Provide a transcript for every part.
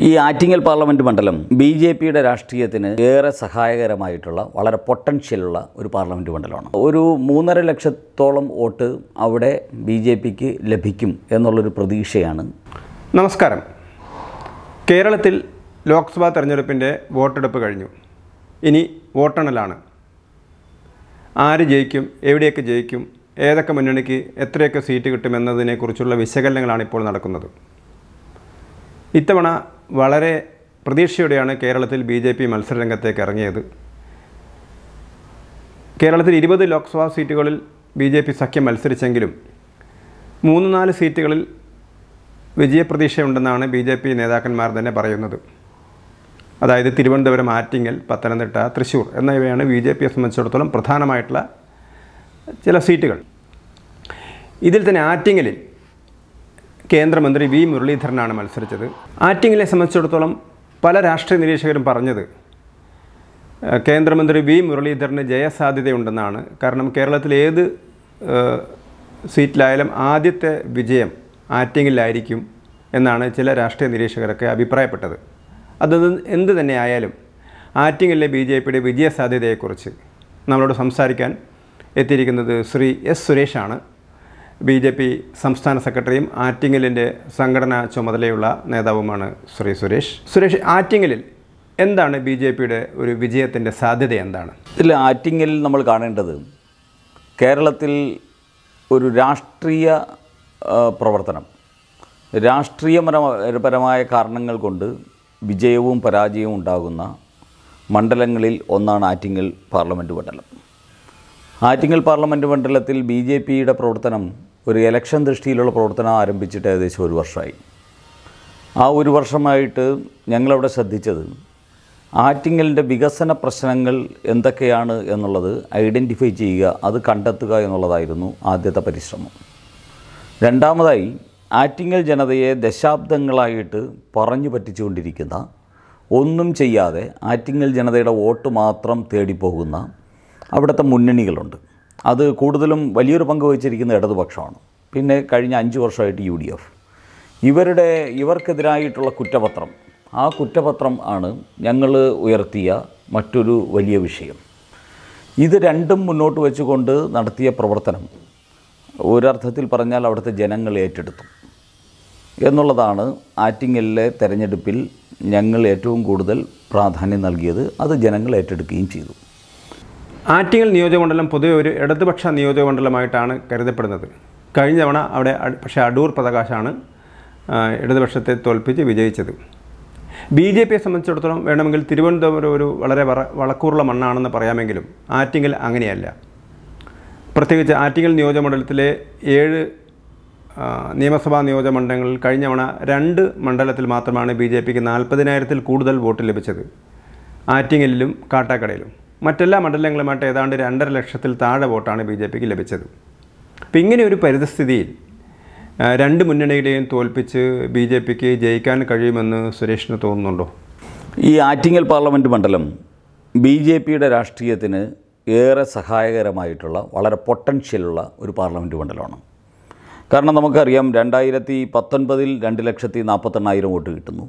ഈ ആറ്റിങ്ങൽ പാർലമെൻറ്റ് മണ്ഡലം ബി.ജെ.പിയുടെ രാഷ്ട്രീയത്തിന് ഏറെ സഹായകരമായിട്ടുള്ള വളരെ പൊട്ടൻഷ്യലുള്ള ഒരു പാർലമെൻറ്റ് മണ്ഡലമാണ്. ഒരു 3.5 ലക്ഷത്തോളം വോട്ട് അവിടെ ബി.ജെ.പിക്ക് ലഭിക്കും എന്നുള്ളൊരു പ്രതീക്ഷയാണ്. നമസ്കാരം. കേരളത്തിൽ ലോക്സഭാ തെരഞ്ഞെടുപ്പിൻ്റെ വോട്ടെടുപ്പ് കഴിഞ്ഞു. ഇനി വോട്ടെണ്ണലാണ്. ആര് ജയിക്കും, എവിടെയൊക്കെ ജയിക്കും, ഏതൊക്കെ മുന്നണിക്ക് എത്രയൊക്കെ സീറ്റ് കിട്ടുമെന്നതിനെക്കുറിച്ചുള്ള വിശകലനങ്ങളാണ് ഇപ്പോൾ നടക്കുന്നത്. ഇത്തവണ വളരെ പ്രതീക്ഷയോടെയാണ് കേരളത്തിൽ ബി.ജെ.പി മത്സരരംഗത്തേക്ക് ഇറങ്ങിയത്. കേരളത്തിൽ 20 ലോക്സഭാ സീറ്റുകളിൽ ബി.ജെ.പി സഖ്യം മത്സരിച്ചെങ്കിലും 3-4 സീറ്റുകളിൽ വിജയപ്രതീക്ഷയുണ്ടെന്നാണ് ബി.ജെ.പി നേതാക്കന്മാർ തന്നെ പറയുന്നത്. അതായത് തിരുവനന്തപുരം, ആറ്റിങ്ങൽ, പത്തനംതിട്ട, തൃശ്ശൂർ എന്നിവയാണ് ബി.ജെ.പിയെ സംബന്ധിച്ചിടത്തോളം പ്രധാനമായിട്ടുള്ള ചില സീറ്റുകൾ. ഇതിൽ തന്നെ ആറ്റിങ്ങലിൽ കേന്ദ്രമന്ത്രി വി മുരളീധരനാണ് മത്സരിച്ചത്. ആറ്റിങ്ങലിനെ സംബന്ധിച്ചിടത്തോളം പല രാഷ്ട്രീയ നിരീക്ഷകരും പറഞ്ഞത് കേന്ദ്രമന്ത്രി വി മുരളീധരന് ജയസാധ്യതയുണ്ടെന്നാണ്. കാരണം കേരളത്തിൽ ഏത് സീറ്റിലായാലും ആദ്യത്തെ വിജയം ആറ്റിങ്ങലിലായിരിക്കും എന്നാണ് ചില രാഷ്ട്രീയ നിരീക്ഷകരൊക്കെ അഭിപ്രായപ്പെട്ടത്. അത് എന്ത് തന്നെ ആയാലും ആറ്റിങ്ങലിലെ ബി.ജെ.പിയുടെ വിജയസാധ്യതയെക്കുറിച്ച് നമ്മളോട് സംസാരിക്കാൻ എത്തിയിരിക്കുന്നത് ശ്രീ എസ് സുരേഷാണ്. ബി.ജെ.പി സംസ്ഥാന സെക്രട്ടറിയും ആറ്റിങ്ങലിൻ്റെ സംഘടനാ ചുമതലയുള്ള നേതാവുമാണ് ശ്രീ സുരേഷ്. ആറ്റിങ്ങലിൽ എന്താണ് ബി.ജെ.പിയുടെ ഒരു വിജയത്തിൻ്റെ സാധ്യത എന്താണ്? ഇതിൽ ആറ്റിങ്ങലിൽ നമ്മൾ കാണേണ്ടത് കേരളത്തിൽ ഒരു രാഷ്ട്രീയ പ്രവർത്തനം, രാഷ്ട്രീയപരമായ കാരണങ്ങൾ കൊണ്ട് വിജയവും പരാജയവും ഉണ്ടാകുന്ന മണ്ഡലങ്ങളിൽ ഒന്നാണ് ആറ്റിങ്ങൽ പാർലമെൻറ്റ് മണ്ഡലം. ആറ്റിങ്ങൽ പാർലമെൻറ്റ് മണ്ഡലത്തിൽ ബി.ജെ.പിയുടെ പ്രവർത്തനം ഒരു ഇലക്ഷൻ ദൃഷ്ടിയിലുള്ള പ്രവർത്തനം ആരംഭിച്ചിട്ട് ഏകദേശം 1 വർഷമായി. ആ 1 വർഷമായിട്ട് ഞങ്ങളവിടെ ശ്രദ്ധിച്ചത് ആറ്റിങ്ങലിൻ്റെ വികസന പ്രശ്നങ്ങൾ എന്തൊക്കെയാണ് എന്നുള്ളത് ഐഡൻറ്റിഫൈ ചെയ്യുക, അത് കണ്ടെത്തുക എന്നുള്ളതായിരുന്നു ആദ്യത്തെ പരിശ്രമം. രണ്ടാമതായി ആറ്റിങ്ങൽ ജനതയെ ദശാബ്ദങ്ങളായിട്ട് പറഞ്ഞു പറ്റിച്ചുകൊണ്ടിരിക്കുന്ന, ഒന്നും ചെയ്യാതെ ആറ്റിങ്ങൽ ജനതയുടെ വോട്ട് മാത്രം തേടിപ്പോകുന്ന അവിടുത്തെ മുന്നണികളുണ്ട്. അത് കൂടുതലും വലിയൊരു പങ്ക് വഹിച്ചിരിക്കുന്ന ഇടതുപക്ഷമാണ്. പിന്നെ കഴിഞ്ഞ 5 വർഷമായിട്ട് UDF. ഇവർക്കെതിരായിട്ടുള്ള കുറ്റപത്രം, ആ കുറ്റപത്രം ആണ് ഞങ്ങൾ ഉയർത്തിയ മറ്റൊരു വലിയ വിഷയം. ഇത് രണ്ടും മുന്നോട്ട് വെച്ചുകൊണ്ട് നടത്തിയ പ്രവർത്തനം ഒരർത്ഥത്തിൽ പറഞ്ഞാൽ അവിടുത്തെ ജനങ്ങൾ ഏറ്റെടുത്തു എന്നുള്ളതാണ്. ആറ്റിങ്ങലിലെ തെരഞ്ഞെടുപ്പിൽ ഞങ്ങൾ ഏറ്റവും കൂടുതൽ പ്രാധാന്യം നൽകിയത്. അത് ജനങ്ങൾ ഏറ്റെടുക്കുകയും ചെയ്തു. ആറ്റിങ്ങൽ നിയോജകമണ്ഡലം പൊതുവെ ഒരു ഇടതുപക്ഷ നിയോജകമണ്ഡലമായിട്ടാണ് കരുതപ്പെടുന്നത്. കഴിഞ്ഞ തവണ അവിടെ പക്ഷേ അടൂർ പ്രകാശാണ് ഇടതുപക്ഷത്തെ തോൽപ്പിച്ച് വിജയിച്ചത്. ബി.ജെ.പിയെ സംബന്ധിച്ചിടത്തോളം വേണമെങ്കിൽ തിരുവനന്തപുരം ഒരു വളരെ വളക്കൂറുള്ള മണ്ണാണെന്ന് പറയാമെങ്കിലും ആറ്റിങ്ങൽ അങ്ങനെയല്ല. പ്രത്യേകിച്ച് ആറ്റിങ്ങൽ നിയോജകമണ്ഡലത്തിലെ 7 നിയമസഭാ നിയോജകമണ്ഡലങ്ങളിൽ കഴിഞ്ഞ തവണ 2 മണ്ഡലത്തിൽ മാത്രമാണ് ബി.ജെ.പിക്ക് 40,000-ൽ കൂടുതൽ വോട്ട് ലഭിച്ചത്. ആറ്റിങ്ങലിലും കാട്ടാക്കടയിലും. മറ്റെല്ലാ മണ്ഡലങ്ങളുമായിട്ട് ഏതാണ്ട് 2.5 ലക്ഷത്തിൽ താഴെ വോട്ടാണ് ബി.ജെ.പിക്ക് ലഭിച്ചത്. അപ്പോൾ ഇങ്ങനെ ഒരു പരിതസ്ഥിതിയിൽ 2 മുന്നണിയുടെയും തോൽപ്പിച്ച് ബി.ജെ.പിക്ക് ജയിക്കാൻ കഴിയുമെന്ന് സുരേഷിന് തോന്നുന്നുണ്ടോ? ഈ ആറ്റിങ്ങൽ പാർലമെൻറ്റ് മണ്ഡലം ബി.ജെ.പിയുടെ രാഷ്ട്രീയത്തിന് ഏറെ സഹായകരമായിട്ടുള്ള വളരെ പൊട്ടൻഷ്യലുള്ള ഒരു പാർലമെൻറ്റ് മണ്ഡലമാണ്. കാരണം നമുക്കറിയാം 2019 2,48,000 വോട്ട് കിട്ടുന്നു.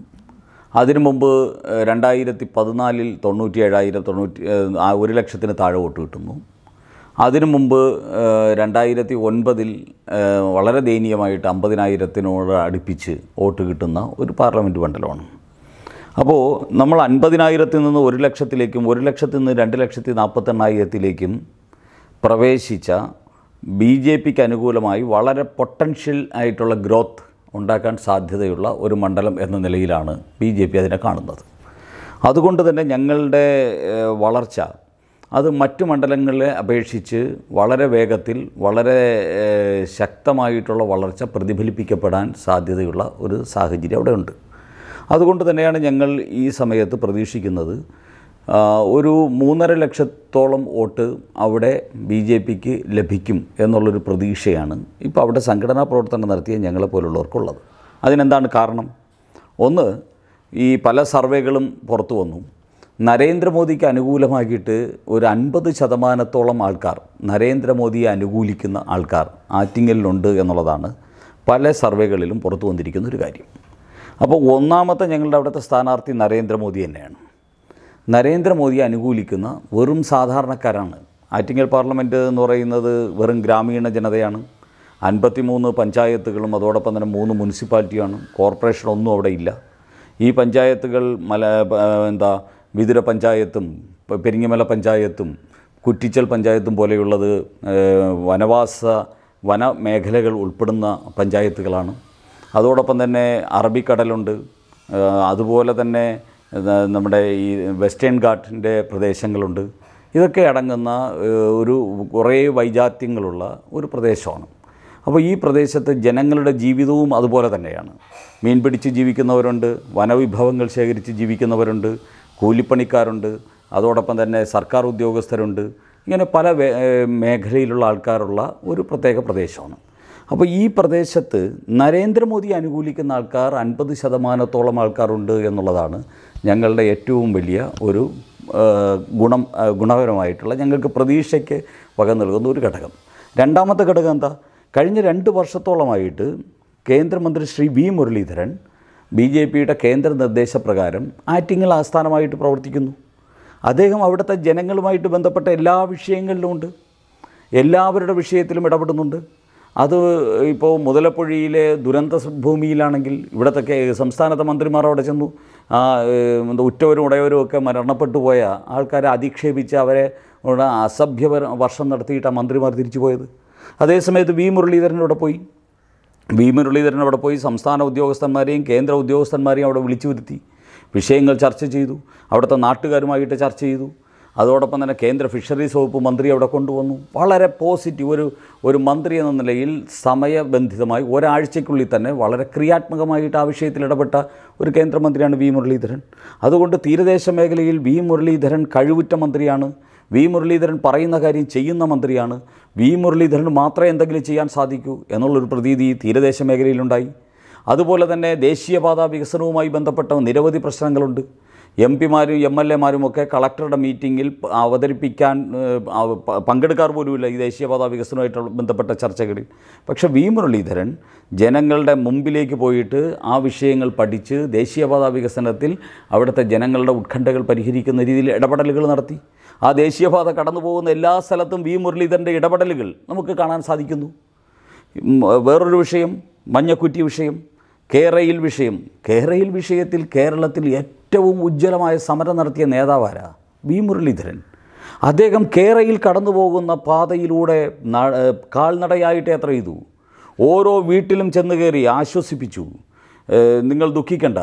അതിനു മുമ്പ് 2014 97,000 1 ലക്ഷത്തിന് താഴെ വോട്ട് കിട്ടുന്നു. അതിനു മുമ്പ് 2009 വളരെ ദയനീയമായിട്ട് 50,000-നോട് അടുപ്പിച്ച് വോട്ട് കിട്ടുന്ന ഒരു പാർലമെൻറ്റ് മണ്ഡലമാണ്. അപ്പോൾ നമ്മൾ 50,000-ൽ നിന്ന് 1 ലക്ഷത്തിലേക്കും 1 ലക്ഷത്തിൽ നിന്ന് 2,48,000-ലേക്കും പ്രവേശിച്ച ബി.ജെ.പിക്ക് അനുകൂലമായി വളരെ പൊട്ടൻഷ്യൽ ആയിട്ടുള്ള ഗ്രോത്ത് ഉണ്ടാക്കാൻ സാധ്യതയുള്ള ഒരു മണ്ഡലം എന്ന നിലയിലാണ് ബി.ജെ.പി അതിനെ കാണുന്നത്. അതുകൊണ്ട് തന്നെ ഞങ്ങളുടെ വളർച്ച അത് മറ്റു മണ്ഡലങ്ങളെ അപേക്ഷിച്ച് വളരെ വേഗത്തിൽ, വളരെ ശക്തമായിട്ടുള്ള വളർച്ച പ്രതിഫലിപ്പിക്കപ്പെടാൻ സാധ്യതയുള്ള ഒരു സാഹചര്യം അവിടെ ഉണ്ട്. അതുകൊണ്ട് തന്നെയാണ് ഞങ്ങൾ ഈ സമയത്ത് പ്രതീക്ഷിക്കുന്നത് ഒരു 3.5 ലക്ഷത്തോളം വോട്ട് അവിടെ ബി.ജെ.പിക്ക് ലഭിക്കും എന്നുള്ളൊരു പ്രതീക്ഷയാണ് ഇപ്പോൾ അവിടെ സംഘടനാ പ്രവർത്തനം നടത്തിയ ഞങ്ങളെപ്പോലുള്ളവർക്കുള്ളത്. അതിനെന്താണ് കാരണം? ഒന്ന്, ഈ പല സർവേകളും പുറത്തു വന്നു. നരേന്ദ്രമോദിക്ക് അനുകൂലമാക്കിയിട്ട് ഒരു 50% ആൾക്കാർ, നരേന്ദ്രമോദിയെ അനുകൂലിക്കുന്ന ആൾക്കാർ ആറ്റിങ്ങലിലുണ്ട് എന്നുള്ളതാണ് പല സർവേകളിലും പുറത്തു വന്നിരിക്കുന്നൊരു കാര്യം. അപ്പോൾ ഒന്നാമത്തെ ഞങ്ങളുടെ അവിടുത്തെ സ്ഥാനാർത്ഥി നരേന്ദ്രമോദി തന്നെയാണ്. നരേന്ദ്രമോദിയെ അനുകൂലിക്കുന്ന വെറും സാധാരണക്കാരാണ്. ആറ്റിങ്ങൽ പാർലമെൻറ്റ് എന്ന് പറയുന്നത് വെറും ഗ്രാമീണ ജനതയാണ്. 53 പഞ്ചായത്തുകളും അതോടൊപ്പം തന്നെ 3 മുനിസിപ്പാലിറ്റിയാണ്. കോർപ്പറേഷനൊന്നും അവിടെ ഇല്ല. ഈ പഞ്ചായത്തുകൾ വിതുര പഞ്ചായത്തും പെരിങ്ങമല പഞ്ചായത്തും കുറ്റിച്ചൽ പഞ്ചായത്തും പോലെയുള്ളത് വനമേഖലകൾ ഉൾപ്പെടുന്ന പഞ്ചായത്തുകളാണ്. അതോടൊപ്പം തന്നെ അറബിക്കടലുണ്ട്. അതുപോലെ തന്നെ നമ്മുടെ ഈ വെസ്റ്റേൺ ഘാട്ടിൻ്റെ പ്രദേശങ്ങളുണ്ട്. ഇതൊക്കെ അടങ്ങുന്ന കുറേ വൈജാത്യങ്ങളുള്ള ഒരു പ്രദേശമാണ്. അപ്പോൾ ഈ പ്രദേശത്ത് ജനങ്ങളുടെ ജീവിതവും അതുപോലെ തന്നെയാണ്. മീൻ പിടിച്ച് ജീവിക്കുന്നവരുണ്ട്, വനവിഭവങ്ങൾ ശേഖരിച്ച് ജീവിക്കുന്നവരുണ്ട്, കൂലിപ്പണിക്കാരുണ്ട്, അതോടൊപ്പം തന്നെ സർക്കാർ ഉദ്യോഗസ്ഥരുണ്ട്. ഇങ്ങനെ പല മേഖലയിലുള്ള ആൾക്കാരുള്ള ഒരു പ്രത്യേക പ്രദേശമാണ്. അപ്പോൾ ഈ പ്രദേശത്ത് നരേന്ദ്രമോദി അനുകൂലിക്കുന്ന ആൾക്കാർ 50% ആൾക്കാരുണ്ട് എന്നുള്ളതാണ് ഞങ്ങളുടെ ഏറ്റവും വലിയ ഒരു ഗുണപരമായിട്ടുള്ള ഞങ്ങൾക്ക് പ്രതീക്ഷയ്ക്ക് വക നൽകുന്ന ഒരു ഘടകം. രണ്ടാമത്തെ ഘടകം എന്താ? കഴിഞ്ഞ 2 വർഷത്തോളമായിട്ട് കേന്ദ്രമന്ത്രി ശ്രീ വി മുരളീധരൻ BJPയുടെ കേന്ദ്ര നിർദ്ദേശപ്രകാരം ആറ്റിങ്ങൽ ആസ്ഥാനമായിട്ട് പ്രവർത്തിക്കുന്നു. അദ്ദേഹം അവിടുത്തെ ജനങ്ങളുമായിട്ട് ബന്ധപ്പെട്ട എല്ലാ വിഷയങ്ങളിലുമുണ്ട്, എല്ലാവരുടെ വിഷയത്തിലും ഇടപെടുന്നുണ്ട്. അത് ഇപ്പോൾ മുതലപ്പുഴയിലെ ദുരന്ത ഭൂമിയിലാണെങ്കിൽ ഇവിടുത്തെ സംസ്ഥാനത്തെ മന്ത്രിമാർ അവിടെ ചെന്നു. ഉറ്റവരും ഉടയവരും ഒക്കെ മരണപ്പെട്ടു പോയ ആൾക്കാരെ അധിക്ഷേപിച്ച് അവരെ അസഭ്യ വർഷം നടത്തിയിട്ടാണ് മന്ത്രിമാർ തിരിച്ചു പോയത്. അതേസമയത്ത് വി മുരളീധരൻ അവിടെ പോയി സംസ്ഥാന ഉദ്യോഗസ്ഥന്മാരെയും കേന്ദ്ര ഉദ്യോഗസ്ഥന്മാരെയും അവിടെ വിളിച്ചു വരുത്തി വിഷയങ്ങൾ ചർച്ച ചെയ്തു. അവിടുത്തെ നാട്ടുകാരുമായിട്ട് ചർച്ച ചെയ്തു. അതോടൊപ്പം തന്നെ കേന്ദ്ര ഫിഷറീസ് വകുപ്പ് മന്ത്രി അവിടെ കൊണ്ടുവന്നു. വളരെ പോസിറ്റീവ് ഒരു മന്ത്രി എന്ന നിലയിൽ സമയബന്ധിതമായി ഒരാഴ്ചയ്ക്കുള്ളിൽ തന്നെ വളരെ ക്രിയാത്മകമായിട്ട് ആ വിഷയത്തിൽ ഇടപെട്ട ഒരു കേന്ദ്രമന്ത്രിയാണ് വി മുരളീധരൻ. അതുകൊണ്ട് തീരദേശ മേഖലയിൽ വി മുരളീധരൻ കഴിവുറ്റ മന്ത്രിയാണ്. വി മുരളീധരൻ പറയുന്ന കാര്യം ചെയ്യുന്ന മന്ത്രിയാണ്. വി മുരളീധരൻ മാത്രമേ എന്തെങ്കിലും ചെയ്യാൻ സാധിക്കൂ എന്നുള്ളൊരു പ്രതീതി തീരദേശ മേഖലയിലുണ്ടായി. അതുപോലെ തന്നെ ദേശീയപാത വികസനവുമായി ബന്ധപ്പെട്ട നിരവധി പ്രശ്നങ്ങളുണ്ട്. MP-മാരും MLA-മാരും ഒക്കെ കളക്ടറുടെ മീറ്റിങ്ങിൽ പങ്കെടുക്കാറ് പോലുമില്ല ഈ ദേശീയപാത വികസനവുമായിട്ട് ബന്ധപ്പെട്ട ചർച്ചകളിൽ. പക്ഷേ വി മുരളീധരൻ ജനങ്ങളുടെ മുമ്പിലേക്ക് പോയിട്ട് ആ വിഷയങ്ങൾ പഠിച്ച് ദേശീയപാത വികസനത്തിൽ അവിടുത്തെ ജനങ്ങളുടെ ഉത്കണ്ഠകൾ പരിഹരിക്കുന്ന രീതിയിൽ ഇടപെടലുകൾ നടത്തി. ആ ദേശീയപാത കടന്നു പോകുന്ന എല്ലാ സ്ഥലത്തും വി മുരളീധരൻ്റെ ഇടപെടലുകൾ നമുക്ക് കാണാൻ സാധിക്കുന്നു. വേറൊരു വിഷയം മഞ്ഞക്കുറ്റി വിഷയം, കേരയിൽ വിഷയത്തിൽ കേരളത്തിൽ ഏറ്റവും ഉജ്ജ്വലമായ സമരം നടത്തിയ നേതാവാരാ? വി മുരളീധരൻ. അദ്ദേഹം കേരയിൽ കടന്നു പോകുന്ന പാതയിലൂടെ കാൽനടയായിട്ട് യാത്ര ചെയ്തു. ഓരോ വീട്ടിലും ചെന്ന് കയറി ആശ്വസിപ്പിച്ചു. നിങ്ങൾ ദുഃഖിക്കണ്ട,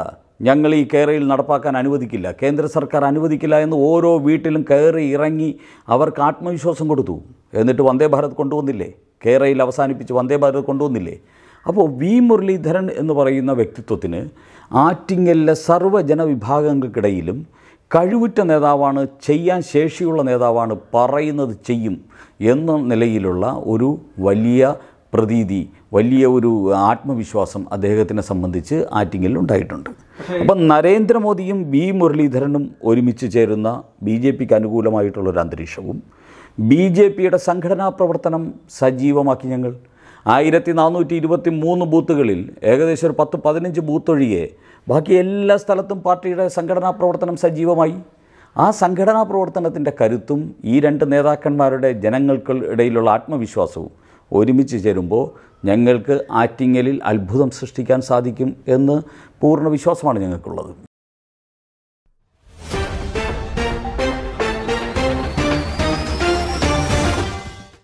ഞങ്ങൾ ഈ കേരയിൽ നടപ്പാക്കാൻ അനുവദിക്കില്ല, കേന്ദ്ര സർക്കാർ അനുവദിക്കില്ല എന്ന് ഓരോ വീട്ടിലും കയറി ഇറങ്ങി അവർക്ക് ആത്മവിശ്വാസം കൊടുത്തു. എന്നിട്ട് വന്ദേ ഭാരത് കൊണ്ടുവന്നില്ലേ? കേരയിൽ അവസാനിപ്പിച്ച് വന്ദേ ഭാരത് കൊണ്ടുവന്നില്ലേ? അപ്പോൾ വി മുരളീധരൻ എന്ന് പറയുന്ന വ്യക്തിത്വത്തിന് ആറ്റിങ്ങലിലെ സർവ്വജനവിഭാഗങ്ങൾക്കിടയിലും കഴിവുറ്റ നേതാവാണ്, ചെയ്യാൻ ശേഷിയുള്ള നേതാവാണ്, പറയുന്നത് ചെയ്യും എന്ന നിലയിലുള്ള ഒരു വലിയ പ്രതീതി, വലിയ ഒരു ആത്മവിശ്വാസം അദ്ദേഹത്തിനെ സംബന്ധിച്ച് ആറ്റിങ്ങലിൽ ഉണ്ടായിട്ടുണ്ട്. അപ്പം നരേന്ദ്രമോദിയും വി മുരളീധരനും ഒരുമിച്ച് ചേരുന്ന BJPക്ക് അനുകൂലമായിട്ടുള്ളൊരു അന്തരീക്ഷവും BJPയുടെ സംഘടനാ പ്രവർത്തനം സജീവമാക്കി. ഞങ്ങൾ 1423 ബൂത്തുകളിൽ ഏകദേശം ഒരു 10-15 ബൂത്ത് ഒഴികെ ബാക്കി എല്ലാ സ്ഥലത്തും പാർട്ടിയുടെ സംഘടനാ പ്രവർത്തനം സജീവമായി. ആ സംഘടനാ പ്രവർത്തനത്തിൻ്റെ കരുത്തും ഈ 2 നേതാക്കന്മാരുടെ ജനങ്ങൾക്കിടയിലുള്ള ആത്മവിശ്വാസവും ഒരുമിച്ച് ചേരുമ്പോൾ ഞങ്ങൾക്ക് ആറ്റിങ്ങലിൽ അത്ഭുതം സൃഷ്ടിക്കാൻ സാധിക്കും എന്ന് പൂർണ്ണ വിശ്വാസമാണ് ഞങ്ങൾക്കുള്ളത്.